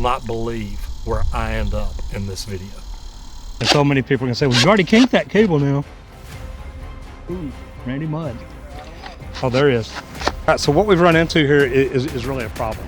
not believe where I end up in this video. And so many people are gonna say, well, you already kinked that cable now. Ooh, Randy Mud. Oh, there he is. All right, so what we've run into here is really a problem.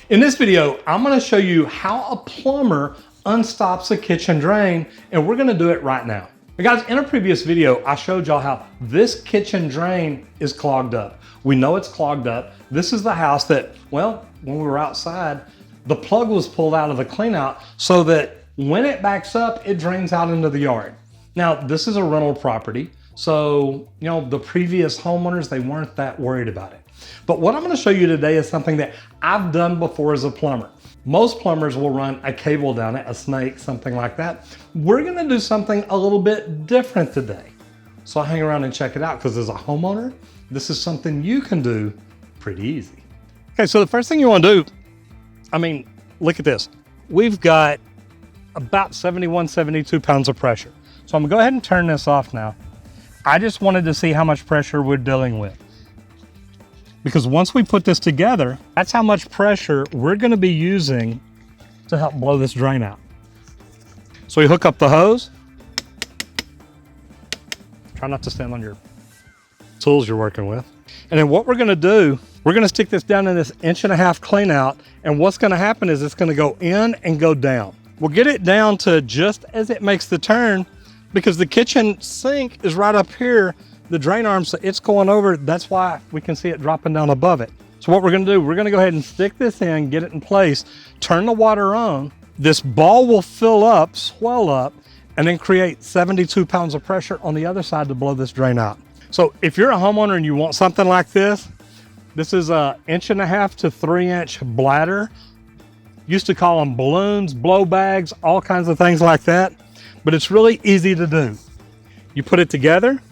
In this video, I'm gonna show you how a plumber unstops a kitchen drain, and we're gonna do it right now. Now guys, in a previous video, I showed y'all how this kitchen drain is clogged up. We know it's clogged up. This is the house that, well, when we were outside, the plug was pulled out of the clean out so that when it backs up, it drains out into the yard. Now, this is a rental property, so, you know, the previous homeowners, they weren't that worried about it. But what I'm gonna show you today is something that I've done before as a plumber. Most plumbers will run a cable down it, a snake, something like that. We're gonna do something a little bit different today. So hang around and check it out, because as a homeowner, this is something you can do pretty easy. Okay, so the first thing you wanna do, I mean, look at this. We've got about 71, 72 pounds of pressure. So I'm gonna go ahead and turn this off now. I just wanted to see how much pressure we're dealing with. Because once we put this together, that's how much pressure we're gonna be using to help blow this drain out. So you hook up the hose. Try not to stand on your tools you're working with. And then what we're gonna do, we're gonna stick this down in this 1.5 inch clean out, and what's gonna happen is it's gonna go in and go down. We'll get it down to just as it makes the turn, because the kitchen sink is right up here, the drain arm, so it's going over. That's why we can see it dropping down above it. So what we're gonna do, we're gonna go ahead and stick this in, get it in place, turn the water on. This ball will fill up, swell up, and then create 72 pounds of pressure on the other side to blow this drain out. So if you're a homeowner and you want something like this is a 1.5 inch to 3 inch bladder. Used to call them balloons, blow bags, all kinds of things like that. But it's really easy to do. You put it together,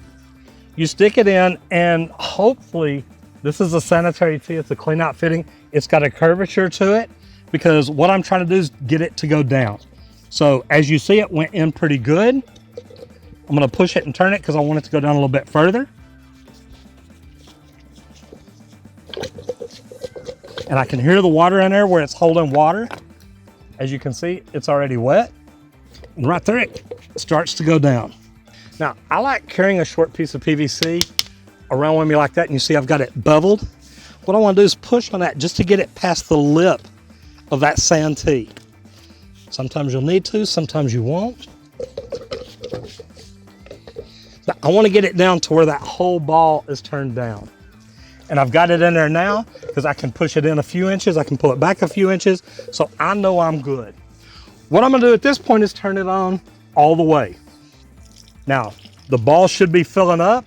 you stick it in, and hopefully, this is a sanitary tee, it's a clean out fitting. It's got a curvature to it, because what I'm trying to do is get it to go down. So as you see, it went in pretty good. I'm gonna push it and turn it because I want it to go down a little bit further. And I can hear the water in there where it's holding water. As you can see, it's already wet. And right there, it starts to go down. Now, I like carrying a short piece of PVC around with me like that, and you see I've got it beveled. What I want to do is push on that just to get it past the lip of that sand tee. Sometimes you'll need to, sometimes you won't. But I want to get it down to where that whole ball is turned down. And I've got it in there now because I can push it in a few inches, I can pull it back a few inches, so I know I'm good. What I'm gonna do at this point is turn it on all the way. Now, the ball should be filling up.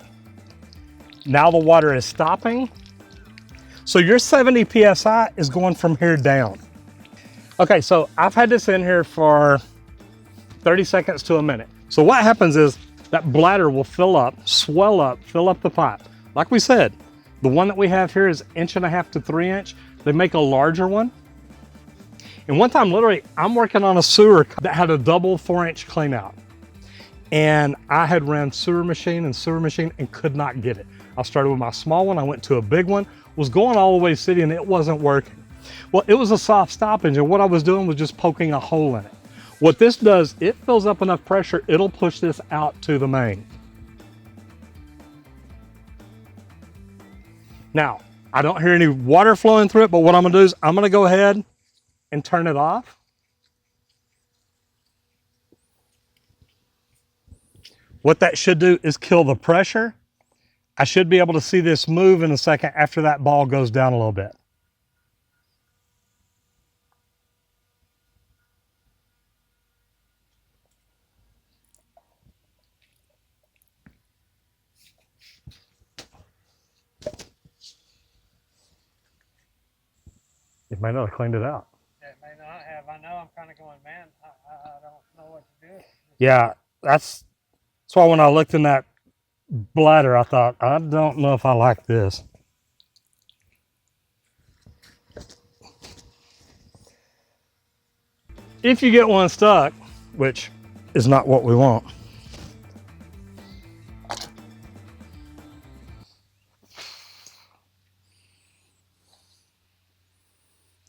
Now the water is stopping. So your 70 PSI is going from here down. Okay, so I've had this in here for 30 seconds to a minute. So what happens is that bladder will fill up, swell up, fill up the pipe. Like we said, the one that we have here is 1.5 inch to 3 inch. They make a larger one. And one time, literally, I'm working on a sewer that had a double 4 inch clean out. And I had ran sewer machine and could not get it. I started with my small one, I went to a big one, was going all the way city and it wasn't working. Well, it was a soft stoppage, and what I was doing was just poking a hole in it. What this does, it fills up enough pressure, it'll push this out to the main. Now, I don't hear any water flowing through it, but what I'm gonna do is I'm gonna go ahead and turn it off. What that should do is kill the pressure. I should be able to see this move in a second after that ball goes down a little bit. It might not have cleaned it out. It may not have. I know I'm kind of going, man, I don't know what to do. Yeah, that's why when I looked in that bladder, I thought, I don't know if I like this. If you get one stuck, which is not what we want,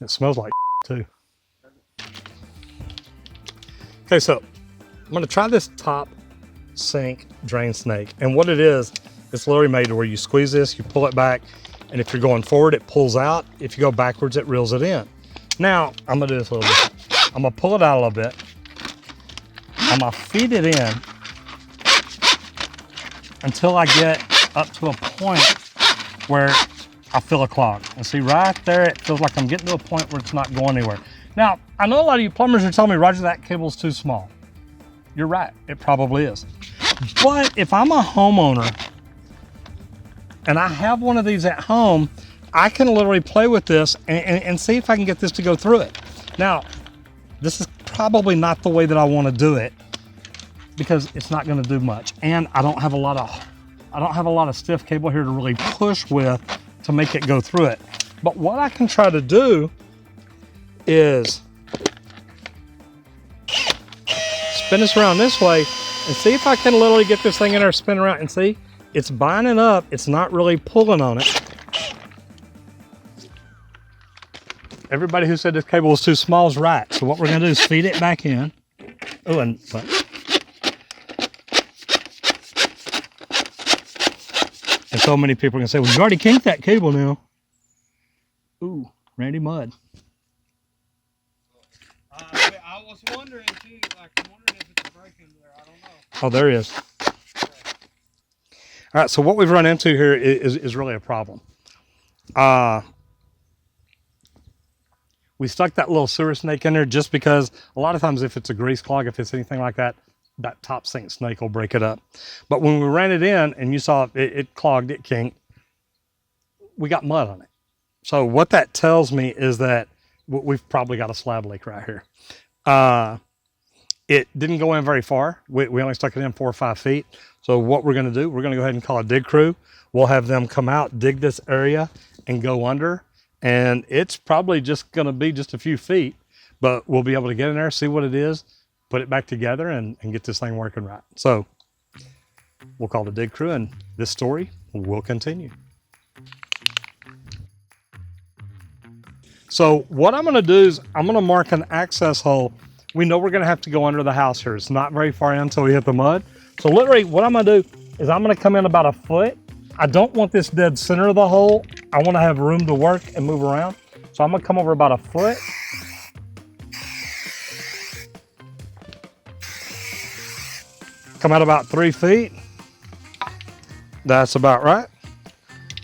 It smells like too. Okay, so I'm gonna try this top sink drain snake. And what it is, it's literally made to where you squeeze this, you pull it back, and if you're going forward, it pulls out. If you go backwards, it reels it in. Now, I'm gonna do this a little bit. I'm gonna pull it out a little bit. I'm gonna feed it in until I get up to a point where I feel a clog. And see right there, it feels like I'm getting to a point where it's not going anywhere. Now, I know a lot of you plumbers are telling me, Roger, that cable's too small. You're right, it probably is. But if I'm a homeowner and I have one of these at home, I can literally play with this and see if I can get this to go through it. Now, this is probably not the way that I want to do it because it's not going to do much. And I don't have a lot of stiff cable here to really push with to make it go through it. But what I can try to do is spin this around this way and see if I can literally get this thing in there, spin around, and see, it's binding up, it's not really pulling on it. Everybody who said this cable was too small is right. So what we're gonna do is feed it back in. Oh, and so many people are gonna say, well, you already kinked that cable now. Ooh, Randy Mud. I was wondering too, like I'm wondering if it's a break in there. I don't know. Oh, there is. All right, so what we've run into here is really a problem. We stuck that little sewer snake in there just because a lot of times if it's a grease clog, if it's anything like that, that top sink snake will break it up. But when we ran it in and you saw it clogged, it kinked, we got mud on it. So what that tells me is that we've probably got a slab leak right here. It didn't go in very far. We only stuck it in 4 or 5 feet. So what we're gonna do, we're gonna go ahead and call a dig crew. We'll have them come out, dig this area and go under. And it's probably just gonna be just a few feet, but we'll be able to get in there, see what it is, put it back together and get this thing working right. So we'll call the dig crew and this story will continue. So what I'm gonna do is I'm gonna mark an access hole. We know we're gonna have to go under the house here. It's not very far in until we hit the mud. So literally what I'm gonna do is I'm gonna come in about a foot. I don't want this dead center of the hole. I wanna have room to work and move around. So I'm gonna come over about a foot. Come out about 3 feet. That's about right.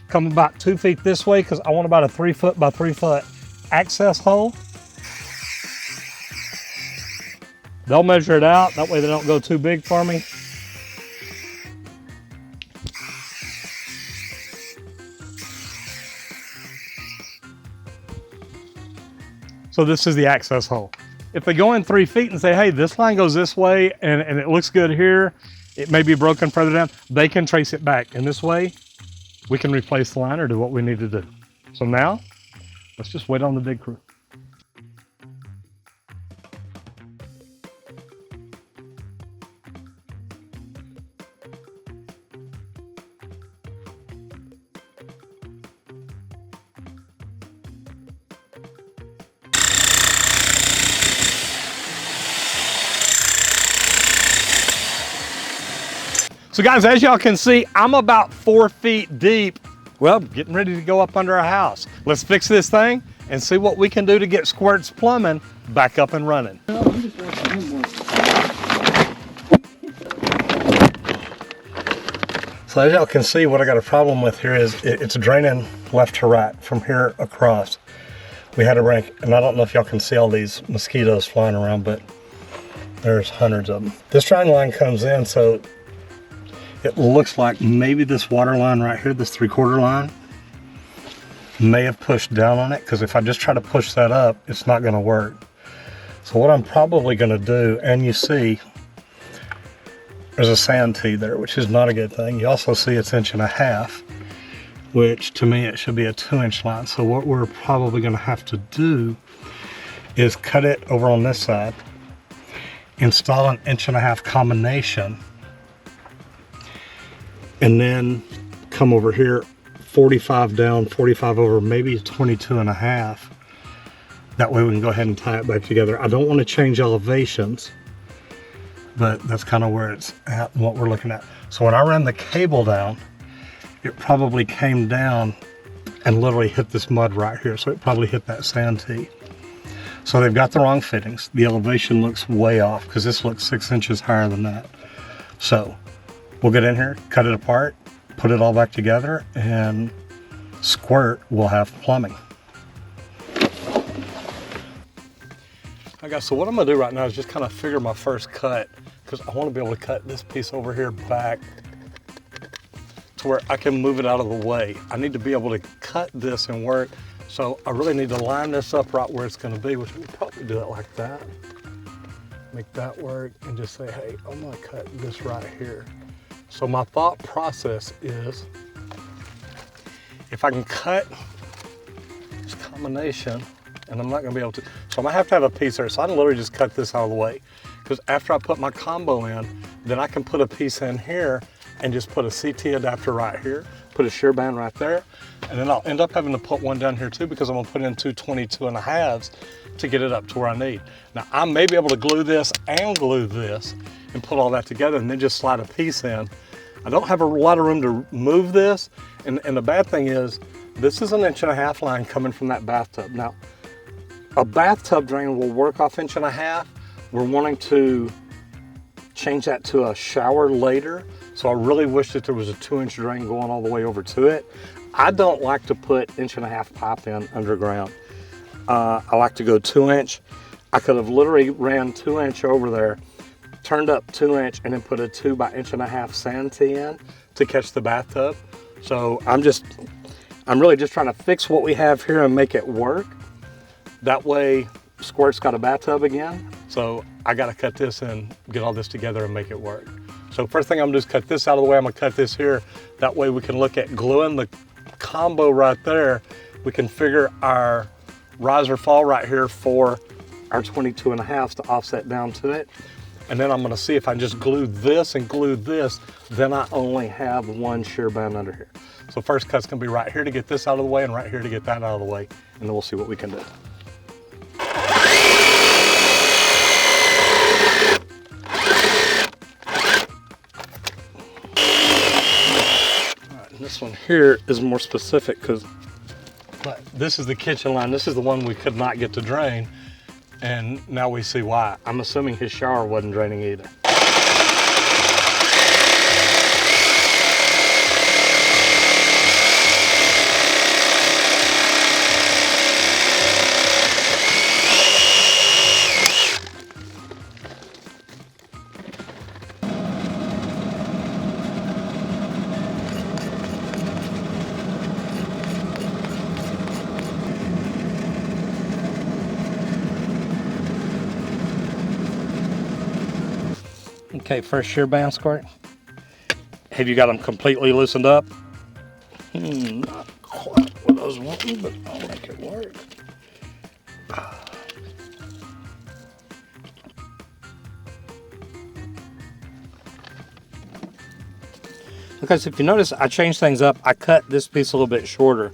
Come about 2 feet this way because I want about a 3 foot by 3 foot access hole. They'll measure it out. That way they don't go too big for me. So this is the access hole. If they go in 3 feet and say, hey, this line goes this way and it looks good here, it may be broken further down, they can trace it back. And this way, we can replace the line or do what we need to do. So now, let's just wait on the dig crew. So guys, as y'all can see, I'm about 4 feet deep. Well, getting ready to go up under our house. Let's fix this thing and see what we can do to get Squirt's Plumbing back up and running. So as y'all can see, what I got a problem with here is it's draining left to right from here across. We had a break, and I don't know if y'all can see all these mosquitoes flying around, but there's hundreds of them. This drain line comes in, so it looks like maybe this water line right here, this 3/4 line, may have pushed down on it, because if I just try to push that up, it's not gonna work. So what I'm probably gonna do, and you see, there's a sand tee there, which is not a good thing. You also see it's 1.5 inches, which to me, it should be a 2-inch line. So what we're probably gonna have to do is cut it over on this side, install an 1.5 inch combination, and then come over here 45 down, 45 over, maybe 22.5, That way we can go ahead and tie it back together. I don't want to change elevations, but that's kind of where it's at and what we're looking at. So when I ran the cable down, it probably came down and literally hit this mud right here. So it probably hit that sand tee. So they've got the wrong fittings. The elevation looks way off because this looks 6 inches higher than that. So we'll get in here, cut it apart, put it all back together, and Squirt will have plumbing. Okay, so what I'm gonna do right now is just kind of figure my first cut, because I want to be able to cut this piece over here back to where I can move it out of the way. I need to be able to cut this and work. So I really need to line this up right where it's gonna be, which we probably do it like that. Make that work and just say, hey, I'm gonna cut this right here. So my thought process is, if I can cut this combination, and I'm not gonna be able to, so I'm gonna have a piece there. So I can literally just cut this out of the way. Because after I put my combo in, then I can put a piece in here and just put a CT adapter right here, put a shear band right there, and then I'll end up having to put one down here too, because I'm gonna put in 2 22.5s to get it up to where I need. Now I may be able to glue this and glue this and put all that together and then just slide a piece in. I don't have a lot of room to move this, and the bad thing is, this is an 1.5 inch line coming from that bathtub. Now, a bathtub drain will work off 1.5 inches. We're wanting to change that to a shower later, so I really wish that there was a 2-inch drain going all the way over to it. I don't like to put 1.5 inch pipe in underground. I like to go 2 inch. I could have literally ran 2 inch over there, turned up 2 inch, and then put a 2 by 1.5 inch sand tee in to catch the bathtub. So I'm really just trying to fix what we have here and make it work. That way, Squirt's got a bathtub again. So I gotta cut this and get all this together and make it work. So first thing I'm gonna do is cut this out of the way. I'm gonna cut this here. That way we can look at gluing the combo right there. We can figure our riser fall right here for our 22.5s to offset down to it. And then I'm gonna see if I just glue this and glue this, then I only have one shear band under here. So first cut's gonna be right here to get this out of the way and right here to get that out of the way. And then we'll see what we can do. This one here is more specific because this is the kitchen line. This is the one we could not get to drain. And now we see why. I'm assuming his shower wasn't draining either. Okay, first shear band, Squirt. Have you got them completely loosened up? Not quite what I was wanting, but I'll make it work. Okay, so if you notice, I changed things up. I cut this piece a little bit shorter.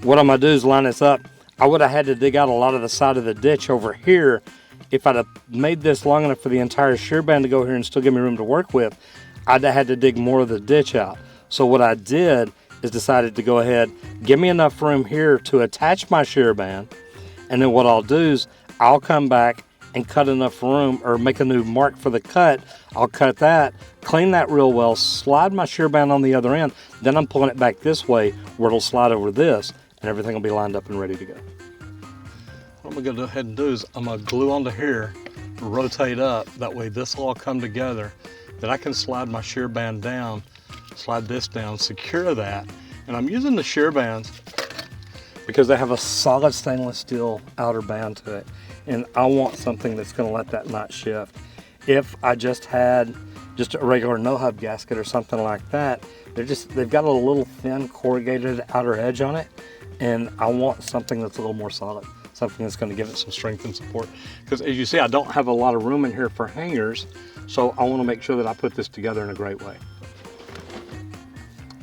What I'm gonna do is line this up. I would have had to dig out a lot of the side of the ditch over here. If I'd have made this long enough for the entire shear band to go here and still give me room to work with, I'd have had to dig more of the ditch out. So what I did is decided to go ahead, give me enough room here to attach my shear band, and then what I'll do is I'll come back and cut enough room or make a new mark for the cut. I'll cut that, clean that real well, slide my shear band on the other end, then I'm pulling it back this way where it'll slide over this, and everything will be lined up and ready to go. What I'm gonna go ahead and do is I'm gonna glue onto here, rotate up, that way this will all come together. Then I can slide my shear band down, slide this down, secure that. And I'm using the shear bands because they have a solid stainless steel outer band to it. And I want something that's gonna let that not shift. If I just had just a regular no hub gasket or something like that, they've got a little thin corrugated outer edge on it. And I want something that's a little more solid. Something that's going to give it some strength and support. Because as you see, I don't have a lot of room in here for hangers, so I want to make sure that I put this together in a great way.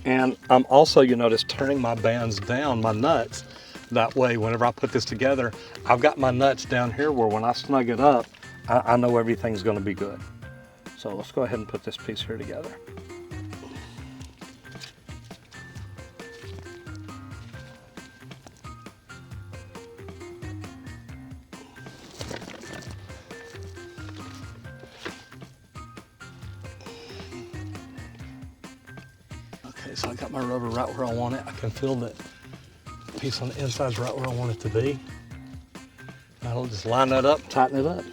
And I'm also, you notice, turning my bands down, my nuts. That way, whenever I put this together, I've got my nuts down here where when I snug it up, I know everything's gonna be good. So let's go ahead and put this piece here together. Okay, so I got my rubber right where I want it. I can feel that piece on the inside is right where I want it to be. Now I'll just line that up, tighten it up.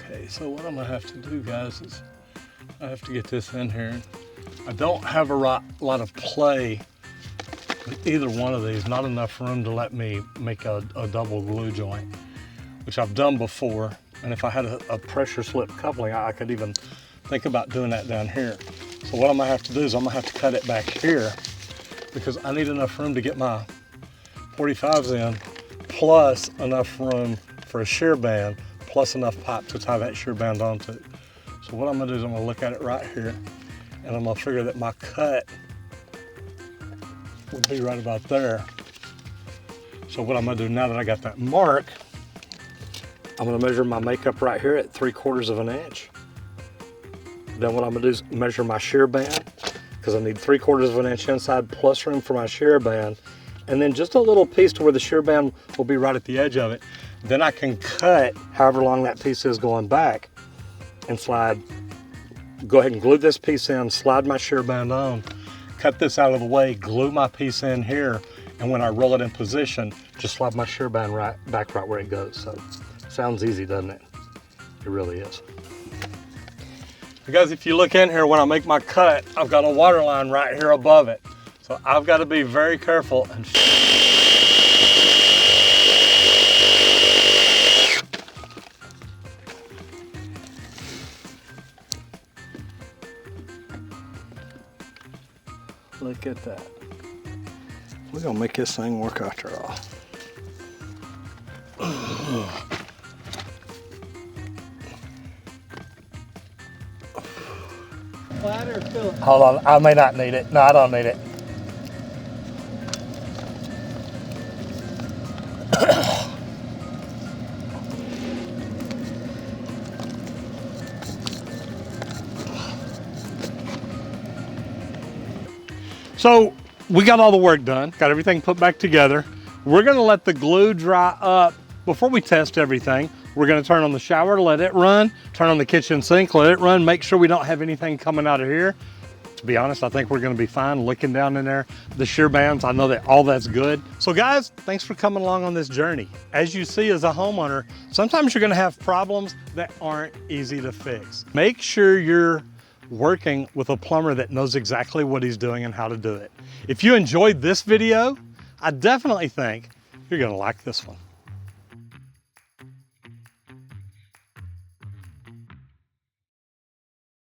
Okay, so what I'm gonna have to do, guys, is I have to get this in here. I don't have a lot of play with either one of these, not enough room to let me make a double glue joint, which I've done before. And if I had a pressure slip coupling, I could even think about doing that down here. So what I'm gonna have to do is I'm gonna have to cut it back here because I need enough room to get my 45s in, plus enough room for a shear band, plus enough pipe to tie that shear band onto. So what I'm gonna do is I'm gonna look at it right here, and I'm gonna figure that my cut would be right about there. So what I'm gonna do now that I got that mark, I'm gonna measure my makeup right here at 3/4 of an inch. Then what I'm gonna do is measure my shear band, because I need 3/4 of an inch inside plus room for my shear band. And then just a little piece to where the shear band will be right at the edge of it. Then I can cut however long that piece is going back and slide, go ahead and glue this piece in, slide my shear band on, cut this out of the way, glue my piece in here, and when I roll it in position, just slide my shear band back right where it goes. So, sounds easy, doesn't it? It really is. Because if you look in here, when I make my cut, I've got a water line right here above it. So I've got to be very careful and look at that. We're gonna make this thing work after all. Flat or fill? Hold on, I may not need it. No, I don't need it. So we got all the work done, got everything put back together. We're gonna let the glue dry up before we test everything. We're gonna turn on the shower, let it run, turn on the kitchen sink, let it run, make sure we don't have anything coming out of here. To be honest, I think we're gonna be fine looking down in there. The shear bands, I know that all that's good. So guys, thanks for coming along on this journey. As you see as a homeowner, sometimes you're gonna have problems that aren't easy to fix. Make sure you're working with a plumber that knows exactly what he's doing and how to do it. If you enjoyed this video, I definitely think you're gonna like this one.